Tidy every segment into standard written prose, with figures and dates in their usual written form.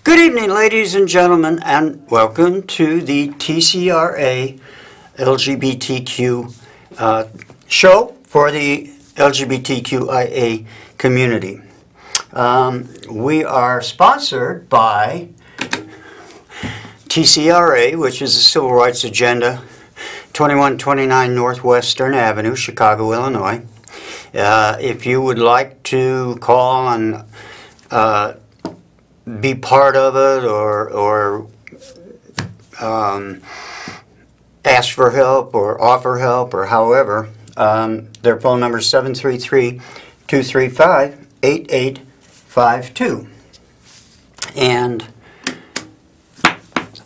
Good evening, ladies and gentlemen, and welcome to the TCRA LGBTQ show for the LGBTQIA community. We are sponsored by TCRA, which is the Civil Rights Agenda, 2129 Northwestern Avenue, Chicago, Illinois. If you would like to call and be part of it or ask for help or offer help or however, their phone number is 733-235-8852. And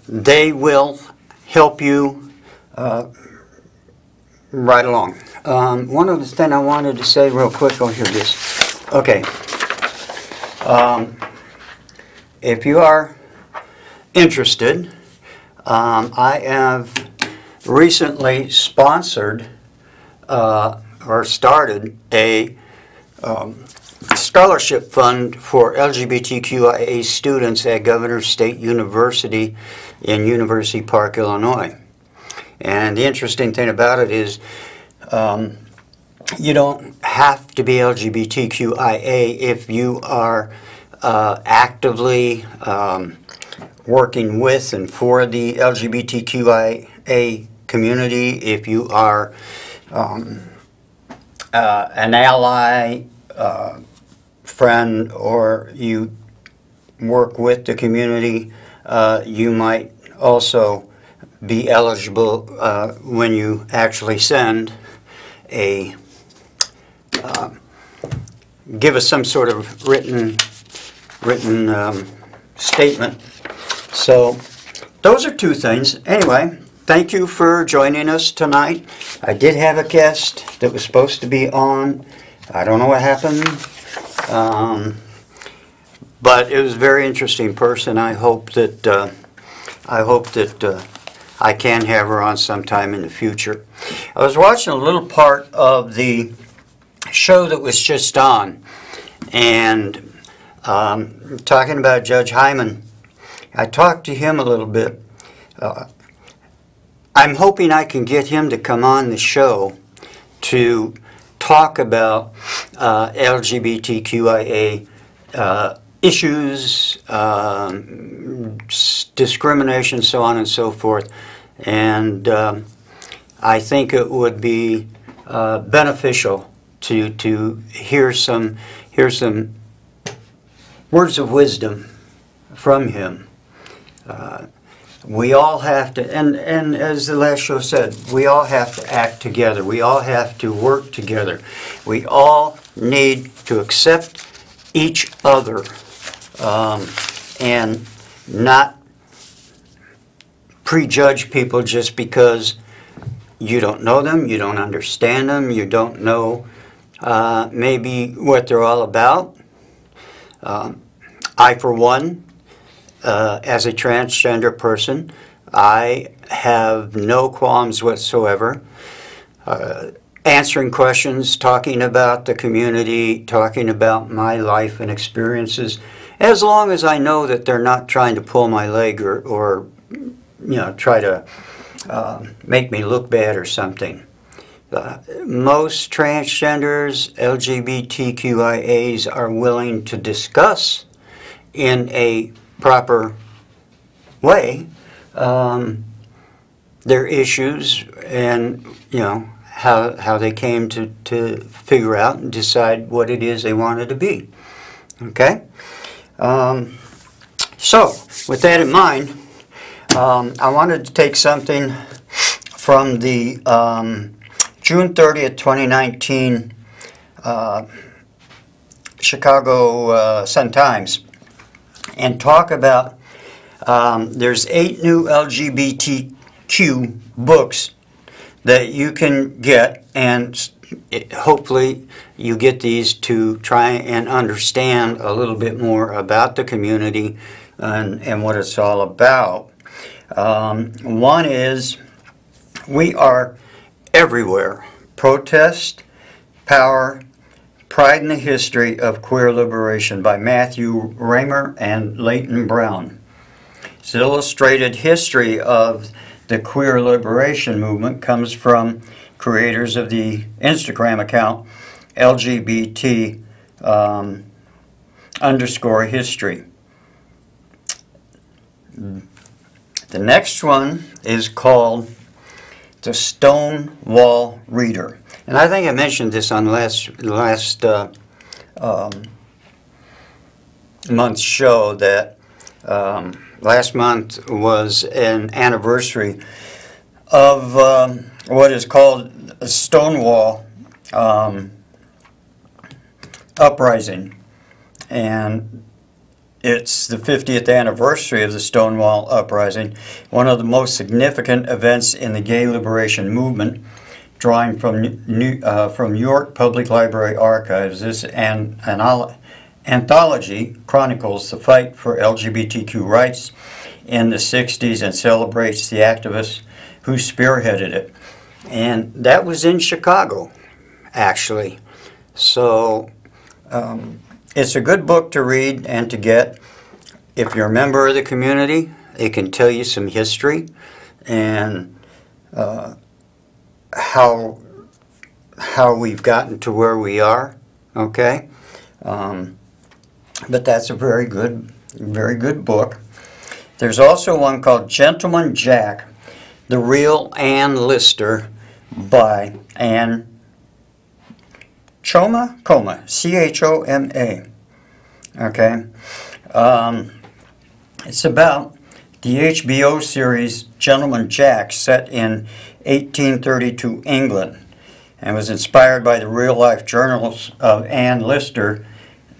they will help you right along. One other thing I wanted to say real quick, oh here it is. Okay. If you are interested, I have recently sponsored or started a scholarship fund for LGBTQIA students at Governors State University in University Park, Illinois. And the interesting thing about it is you don't have to be LGBTQIA if you are actively working with and for the LGBTQIA community, if you are an ally, friend, or you work with the community, you might also be eligible when you actually send a give us some sort of written statement. So those are two things. Anyway, thank you for joining us tonight. I did have a guest that was supposed to be on. I don't know what happened, but it was a very interesting person. I hope that I can have her on sometime in the future. I was watching a little part of the show that was just on, and talking about Judge Hyman. I talked to him a little bit. I'm hoping I can get him to come on the show to talk about LGBTQIA issues, discrimination, so on and so forth. And I think it would be beneficial to hear some words of wisdom from him. We all have to, and as the last show said, we all have to act together. We all have to work together. We all need to accept each other and not prejudge people just because you don't know them, you don't understand them, you don't know maybe what they're all about. I, for one, as a transgender person, I have no qualms whatsoever answering questions, talking about the community, talking about my life and experiences, as long as I know that they're not trying to pull my leg or you know, try to make me look bad or something. Most transgenders, LGBTQIAs are willing to discuss in a proper way their issues and, you know, how they came to figure out and decide what it is they wanted to be. Okay? So, with that in mind, I wanted to take something from the June 30th, 2019 Chicago Sun-Times and talk about there's 8 new LGBTQ books that you can get, and hopefully you get these to try and understand a little bit more about the community and what it's all about. One is, we are everywhere. Protest, power, Pride in the History of Queer Liberation by Matthew Raymer and Leighton Brown. This illustrated history of the queer liberation movement comes from creators of the Instagram account LGBT _ history. The next one is called the Stonewall Reader. And I think I mentioned this on last month's show that last month was an anniversary of what is called a Stonewall uprising. And it's the 50th anniversary of the Stonewall Uprising, one of the most significant events in the gay liberation movement, drawing from York Public Library archives. This anthology chronicles the fight for LGBTQ rights in the 60s and celebrates the activists who spearheaded it. And that was in Chicago, actually. So it's a good book to read and to get. If you're a member of the community, it can tell you some history and how we've gotten to where we are, okay? But that's a very good book. There's also one called Gentleman Jack, The Real Ann Lister by Ann Choma, C-H-O-M-A. Okay. It's about the HBO series Gentleman Jack, set in 1832 England, and was inspired by the real-life journals of Ann Lister,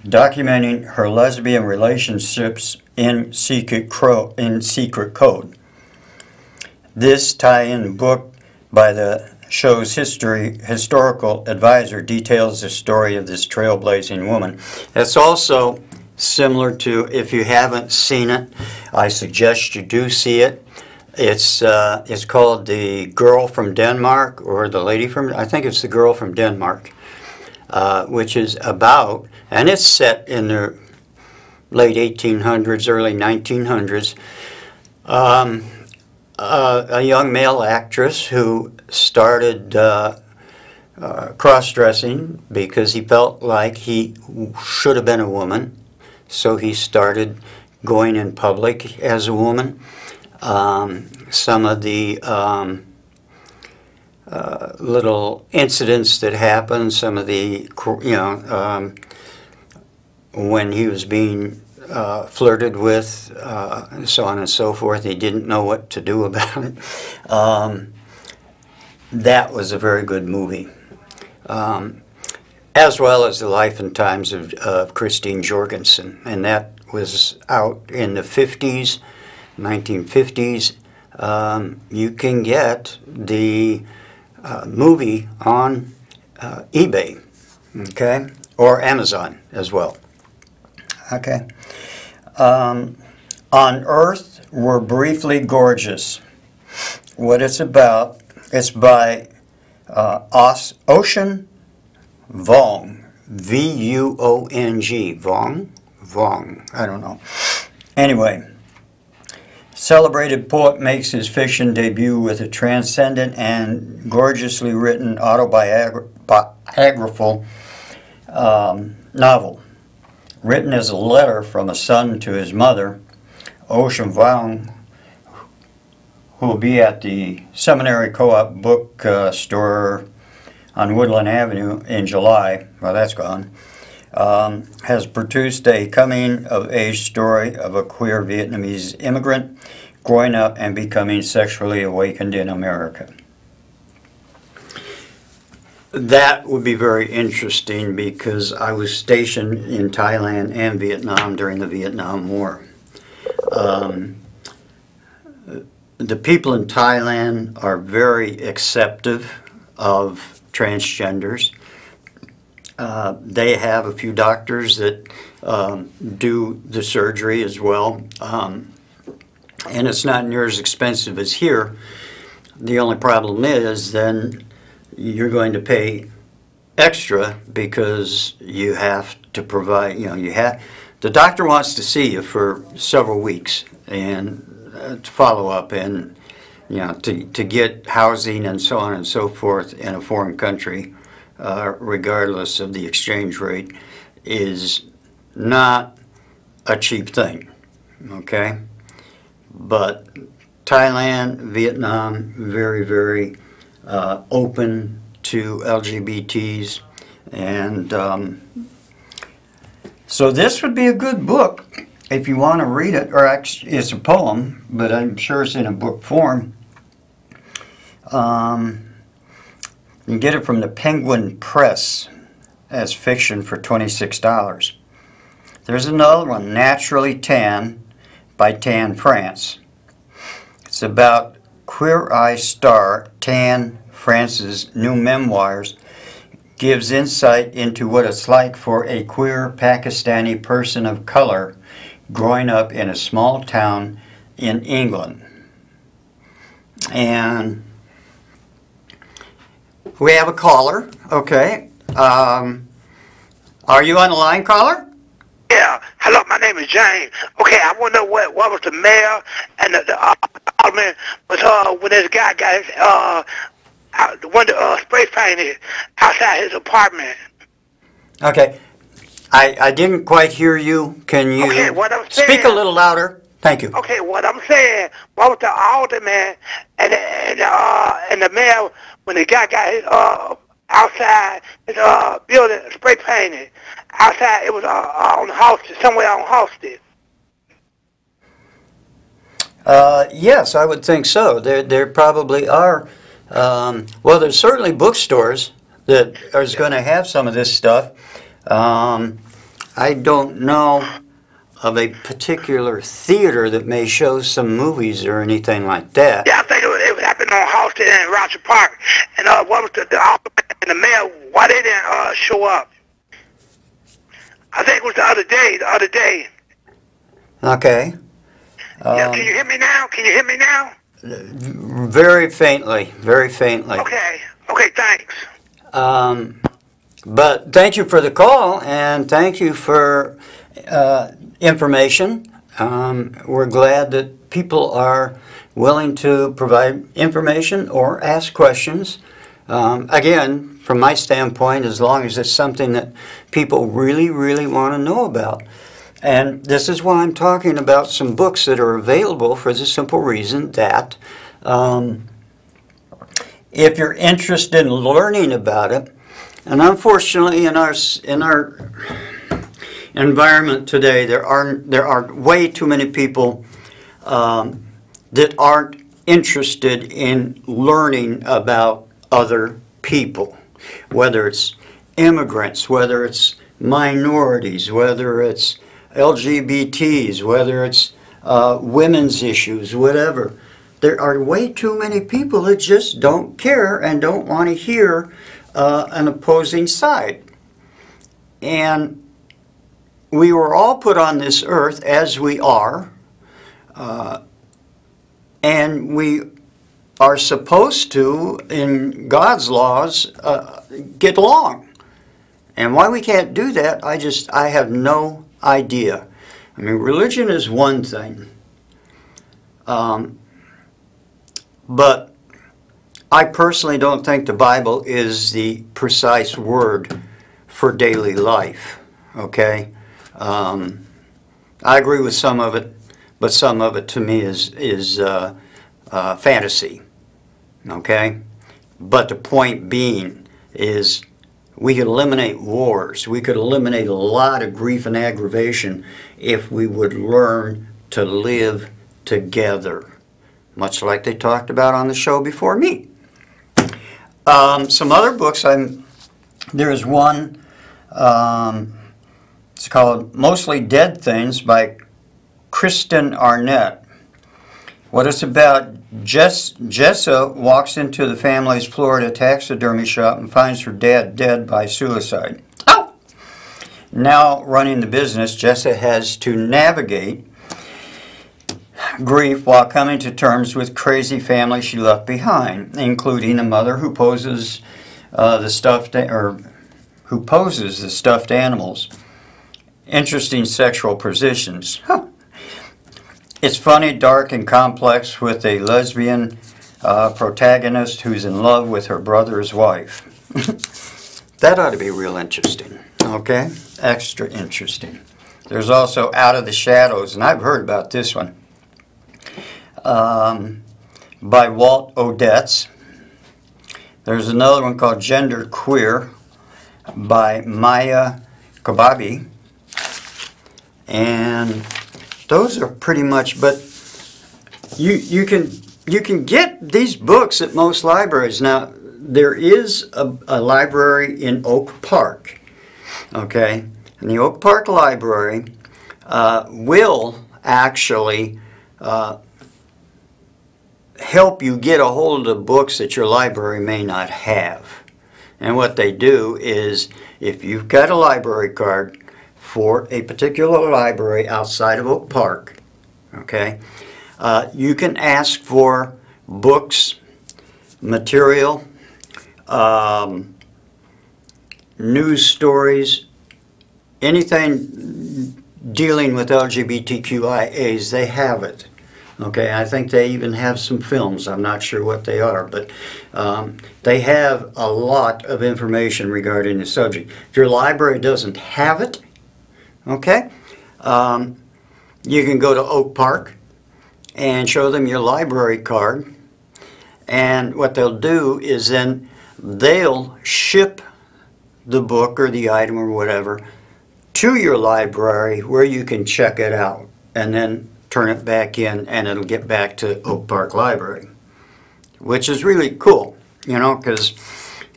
documenting her lesbian relationships in secret code. This tie-in book by the show's historical advisor details the story of this trailblazing woman. It's also similar to, if you haven't seen it, I suggest you do see it. It's called The Girl from Denmark, or The Lady from, I think it's The Girl from Denmark, which is about, and it's set in the late 1800s, early 1900s, a young male actress who started cross-dressing because he felt like he should have been a woman. So he started going in public as a woman. Some of the little incidents that happened, some of the, when he was being flirted with, so on and so forth, he didn't know what to do about it. That was a very good movie. As well as the life and times of Christine Jorgensen, and that was out in the 50s, 1950s. You can get the movie on eBay, okay, or Amazon as well. Okay. On Earth, We're Briefly Gorgeous. What it's about, it's by Ocean Vuong, V-U-O-N-G, Vuong, I don't know. Anyway, celebrated poet makes his fiction debut with a transcendent and gorgeously written autobiographical novel. Written as a letter from a son to his mother, Ocean Vuong, who will be at the Seminary Co-op book store on Woodland Avenue in July, well, that's gone, has produced a coming-of-age story of a queer Vietnamese immigrant growing up and becoming sexually awakened in America. That would be very interesting because I was stationed in Thailand and Vietnam during the Vietnam War. The people in Thailand are very accepting of transgenders. They have a few doctors that do the surgery as well, and it's not near as expensive as here. The only problem is then you're going to pay extra because you have to provide, the doctor wants to see you for several weeks and to follow up and, to get housing and so on and so forth in a foreign country, regardless of the exchange rate, is not a cheap thing, okay? But Thailand, Vietnam, very, very open to LGBTs, and so this would be a good book if you want to read it, or actually it's a poem, but I'm sure it's in a book form. You can get it from the Penguin Press as fiction for $26. There's another one, Naturally Tan, by Tan France. It's about Queer Eye star Tan France's new memoirs, gives insight into what it's like for a queer Pakistani person of color growing up in a small town in England. And we have a caller, okay. Are you on the line, caller? Yeah. Hello, my name is James. Okay, I want to know what was the mayor and the alderman was when this guy got his spray painted outside his apartment. Okay. I didn't quite hear you. Can you speak a little louder? Thank you. Okay, what I'm saying, what was the alderman and the mayor when the guy got his outside his building spray painted outside? It was on Halsted, somewhere on Halsted. Yes, I would think so. There probably are. Well, there's certainly bookstores that are going to have some of this stuff. I don't know of a particular theater that may show some movies or anything like that. Yeah, I think it was happening on Halsted and Roger Park. And what was the alderman and the mayor, why they didn't show up? I think it was the other day. Okay. Yeah, can you hear me now? Can you hear me now? Very faintly, very faintly. Okay, thanks. But thank you for the call, and thank you for information. We're glad that people are willing to provide information or ask questions. Again, from my standpoint, as long as it's something that people really, really want to know about. And this is why I'm talking about some books that are available for the simple reason that if you're interested in learning about it, and unfortunately in our environment today, there are way too many people that aren't interested in learning about other people, whether it's immigrants, whether it's minorities, whether it's LGBTs, whether it's women's issues, whatever. There are way too many people that just don't care and don't want to hear an opposing side. And we were all put on this earth as we are, and we are supposed to, in God's laws, get along. And why we can't do that, I have no idea. I mean, religion is one thing, but I personally don't think the Bible is the precise word for daily life, okay? I agree with some of it, but some of it to me is fantasy, okay? But the point being is we could eliminate wars. We could eliminate a lot of grief and aggravation if we would learn to live together, much like they talked about on the show before me. Some other books, there's one, it's called Mostly Dead Things by Kristen Arnett. What it's about, Jessa walks into the family's Florida taxidermy shop and finds her dad dead by suicide. Oh! Now running the business, Jessa has to navigate grief while coming to terms with crazy family she left behind, including a mother who poses the stuffed, or who poses as stuffed animals. Interesting sexual positions. Huh. It's funny, dark, and complex with a lesbian protagonist who's in love with her brother's wife. That ought to be real interesting, okay? Extra interesting. There's also Out of the Shadows, and I've heard about this one, by Walt Odets. There's another one called Gender Queer by Maya Kababi. And those are pretty much, but you can get these books at most libraries. Now, there is a library in Oak Park, okay? And the Oak Park Library will actually help you get a hold of books that your library may not have. And what they do is, if you've got a library card for a particular library outside of Oak Park, okay, you can ask for books, material, news stories, anything dealing with LGBTQIAs, they have it. Okay, I think they even have some films. I'm not sure what they are, but they have a lot of information regarding the subject. If your library doesn't have it, okay, you can go to Oak Park and show them your library card, and what they'll do is then they'll ship the book or the item or whatever to your library where you can check it out and then turn it back in, and it'll get back to Oak Park Library, which is really cool, you know, because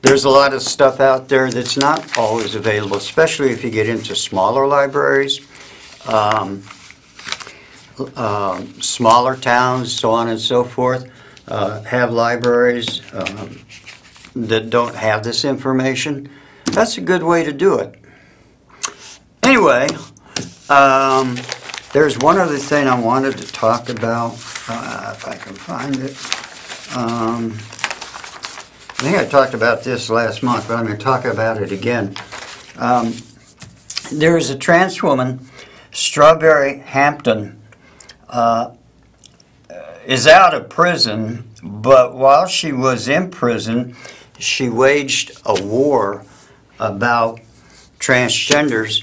there's a lot of stuff out there that's not always available, especially if you get into smaller libraries, smaller towns, so on and so forth, have libraries that don't have this information. That's a good way to do it. Anyway, there's one other thing I wanted to talk about, if I can find it. I think I talked about this last month, but I'm going to talk about it again. There's a trans woman, Strawberry Hampton, is out of prison, but while she was in prison, she waged a war about transgenders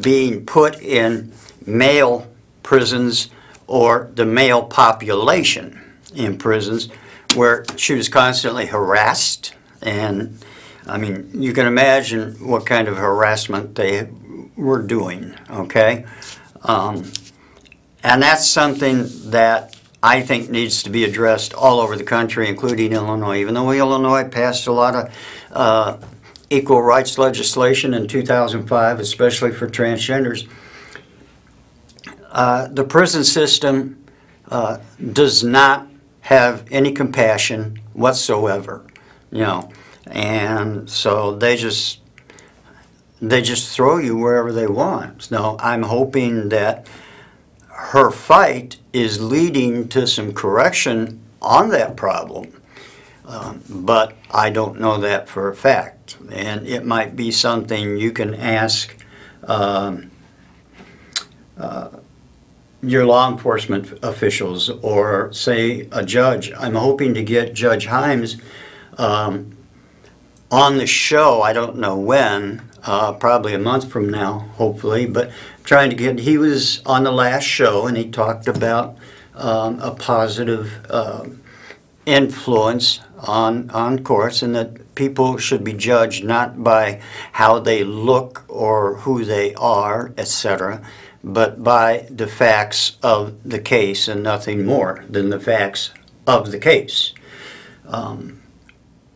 being put in male prisons or the male population in prisons, where she was constantly harassed. And I mean, you can imagine what kind of harassment they were doing, okay? And that's something that I think needs to be addressed all over the country, including Illinois. Even though Illinois passed a lot of equal rights legislation in 2005, especially for transgenders, the prison system does not have any compassion whatsoever, you know, and so they just throw you wherever they want. Now, I'm hoping that her fight is leading to some correction on that problem, but I don't know that for a fact, and it might be something you can ask your law enforcement officials, or say a judge. I'm hoping to get Judge Himes on the show. I don't know when, probably a month from now, hopefully, but I'm trying to get, he was on the last show and he talked about a positive influence on courts, and that people should be judged not by how they look or who they are, etc., but by the facts of the case and nothing more than the facts of the case. And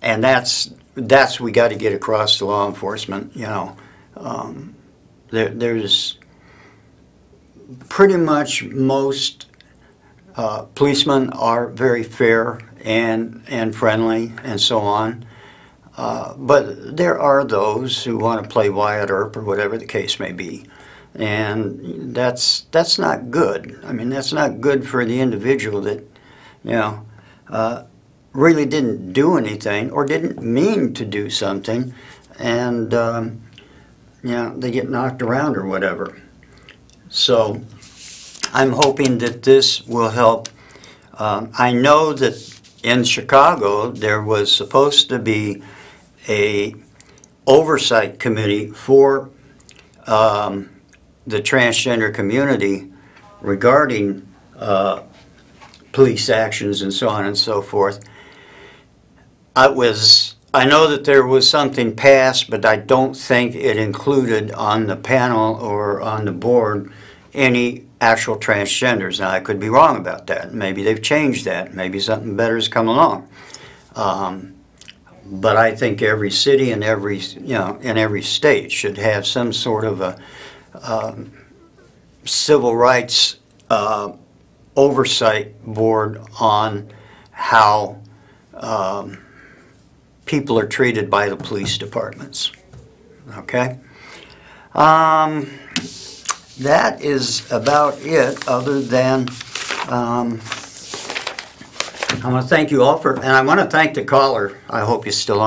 that's we got to get across to law enforcement, you know. There's pretty much most policemen are very fair and friendly and so on. But there are those who want to play Wyatt Earp or whatever the case may be. And that's not good. I mean, that's not good for the individual that, you know, really didn't do anything or didn't mean to do something. and they get knocked around or whatever. So I'm hoping that this will help. I know that in Chicago there was supposed to be a oversight committee for the transgender community regarding police actions and so on and so forth. I know that there was something passed, but I don't think it included on the panel or on the board any actual transgenders. Now, I could be wrong about that. Maybe they've changed that. Maybe something better has come along. But I think every city and every state should have some sort of a civil rights oversight board on how people are treated by the police departments. Okay? That is about it, other than I want to thank you all and I want to thank the caller. I hope you're still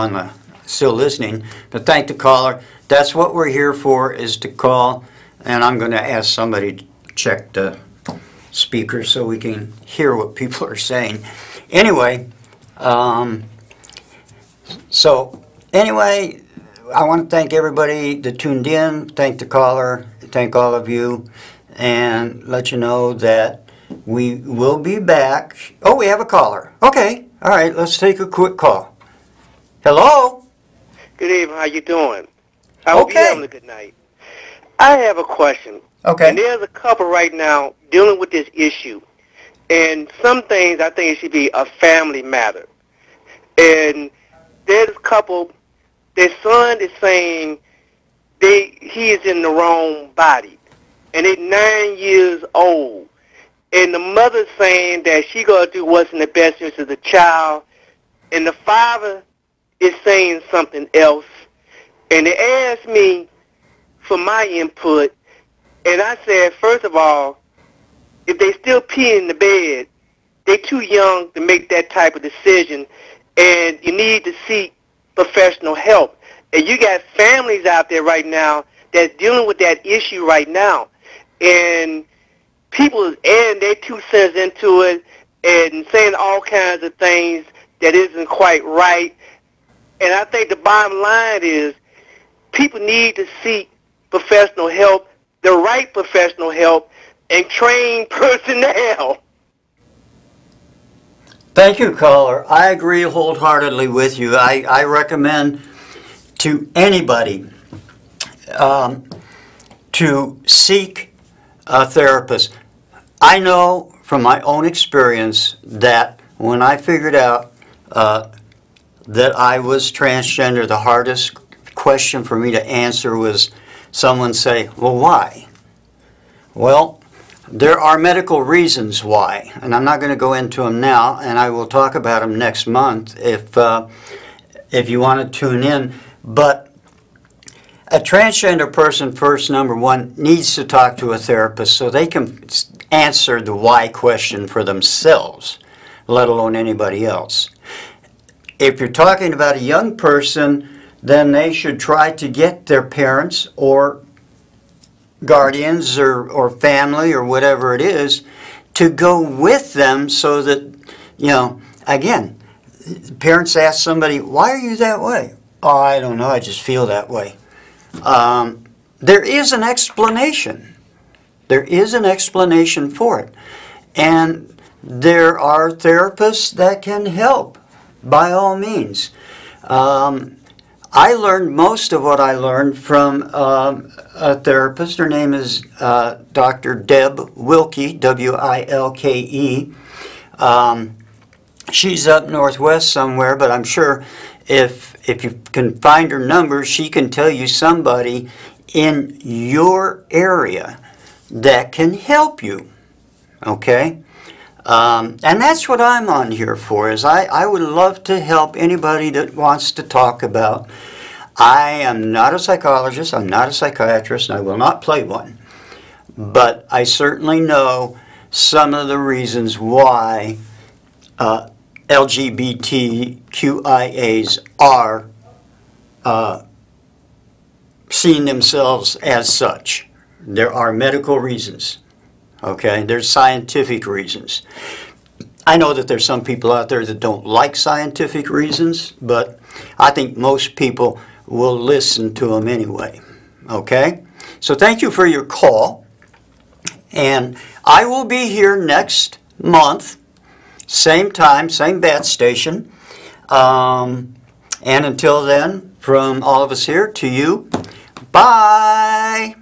listening, but thank the caller. That's what we're here for, is to call, and I'm going to ask somebody to check the speaker so we can hear what people are saying. Anyway, I want to thank everybody that tuned in, thank the caller, thank all of you, and let you know that we will be back. Oh, we have a caller. Okay, all right, let's take a quick call. Hello? Good evening, how you doing? I hope you're having a good night. I have a question. Okay. And there's a couple right now dealing with this issue. And some things I think it should be a family matter. And there's a couple, their son is saying he is in the wrong body. And they're 9 years old. And the mother's saying that she going to do what's in the best interest of the child. And the father is saying something else. And they asked me for my input. And I said, first of all, if they still pee in the bed, they're too young to make that type of decision. And you need to seek professional help. And you got families out there right now that's dealing with that issue right now. And people adding their 2 cents into it and saying all kinds of things that isn't quite right. And I think the bottom line is people need to seek professional help, the right professional help, and trained personnel. Thank you, caller. I agree wholeheartedly with you. I recommend to anybody to seek a therapist. I know from my own experience that when I figured out that I was transgender, the hardest question for me to answer was someone say, well, why? Well, there are medical reasons why, and I'm not going to go into them now, and I will talk about them next month if you want to tune in. But a transgender person, first, number one, needs to talk to a therapist so they can answer the why question for themselves, let alone anybody else. If you're talking about a young person, then they should try to get their parents or guardians or family or whatever it is to go with them so that, again, parents ask somebody, why are you that way? Oh, I don't know, I just feel that way. There is an explanation. There is an explanation for it. And there are therapists that can help, by all means. I learned most of what I learned from a therapist. Her name is Dr. Deb Wilkie, W-I-L-K-E. She's up northwest somewhere, but I'm sure if you can find her number, she can tell you somebody in your area that can help you. Okay? And that's what I'm on here for, is I would love to help anybody that wants to talk about. I am not a psychologist, I'm not a psychiatrist, and I will not play one. But I certainly know some of the reasons why LGBTQIAs are seeing themselves as such. There are medical reasons, okay? There's scientific reasons. I know that there's some people out there that don't like scientific reasons, but I think most people will listen to them anyway, okay? So thank you for your call, and I will be here next month, same time, same bat station, and until then, from all of us here to you, bye!